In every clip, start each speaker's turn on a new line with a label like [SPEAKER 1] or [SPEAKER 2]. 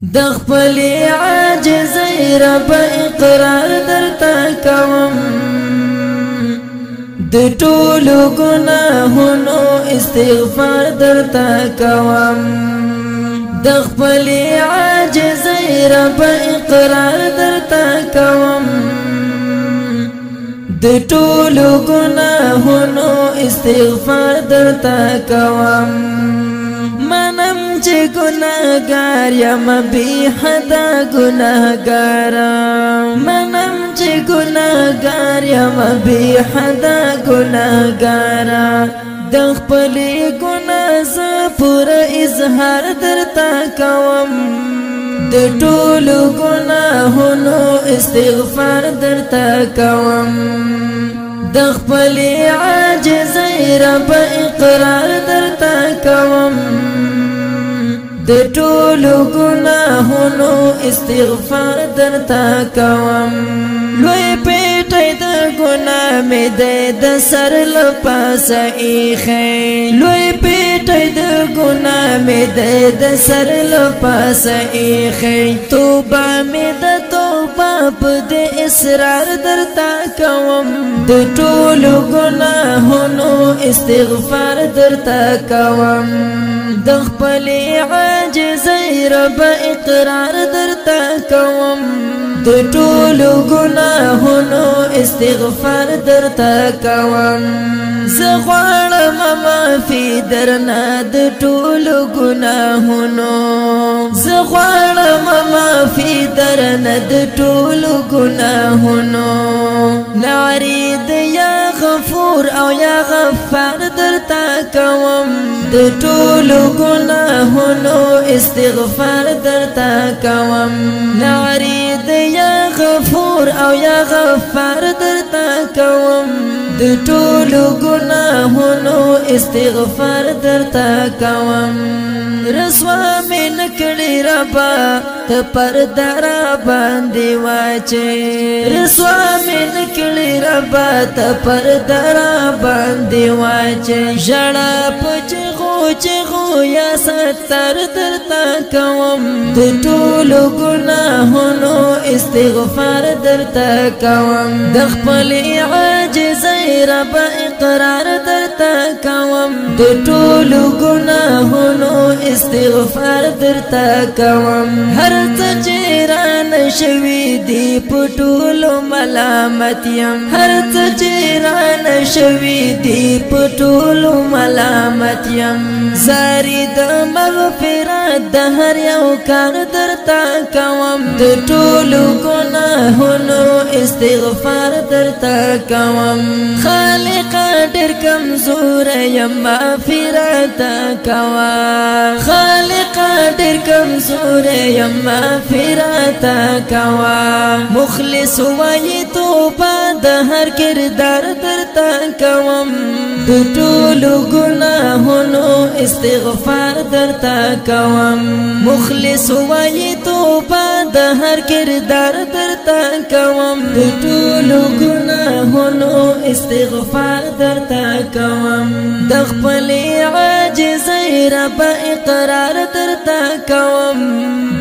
[SPEAKER 1] د خپل عاجزۍ رب اقرار درته کوم د ټولو ګناهونو استغفار درته کوم د خپل عاجزۍ رب اقرار درته کوم د ټولو ګناهونو استغفار درته کوم منم چې ګناهګار یم بی حدا ګناهګار منم چې ګناهګار یم بی حدا ګناهګار د خپل ګناه زه پوره اظهار درته کوم د ټولو ګناهونو استغفار درته کوم د خپل عاجزۍ رب اقرار درته کوم د ټولو ګناهونو استغفار درته کوم لوی پیټی د ګناه مې د سر له پاسه ایښی لوی پیټی د ګناه مې د سر له پاسه ایښی توبه مې د توبه په دې اصرار درته کوم د ټولو ګناهونو استغفار درته کوم د خپل عاجزۍ رب اقرار درته کوم د ټولو ګناهونو استغفار درته کوم زه غواړم معافي درنه د ټولو ګناهونو زه غواړم معافي درنه د ټولو ګناهونو نعرې د یا غفور او یا غفار درته کوم د ټولو ګناهونو استغفار درته کوم نعرې د یا غفور او یا غفار درته کوم د ټولو ګناهونو استغفار درته کوم رسوا مې نکړې ربا ته پرده را باندې واچې رسوا مې نکړې ربا ته پرده را باندې واچې ژړا په چغو یا ستر درته کوم د ټولو ګناهونو استغفار درته کوم د خپل عاجزۍ رب اقرار درته کوم د ټولو ګناهونو استغفار درته کوم هر څه چې رانه شوي دي په ټولو ملامت یم هر څه چې رانه شوي دي په ټولو ملامت یم زاری د مغفرت د هر یو کار درته کوم د ټولو ګناهونو استغفار درته کوم خالق ډېر کمزور یم مغفرت کوه خالق ډېر کمزور یم مغفرت کوه مخلص وایي توبه د هر کردار درته کوم د ټولو ګناهونو استغفار درته کوم مخلص وایي توبه د هر کردار درته کوم د ټولو ګناهونو استغفار درته کوم د خپل عاجزۍ رب اقرار درته کوم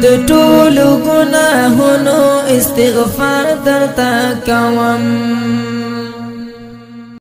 [SPEAKER 1] د ټولو ګناهونو استغفار درته کوم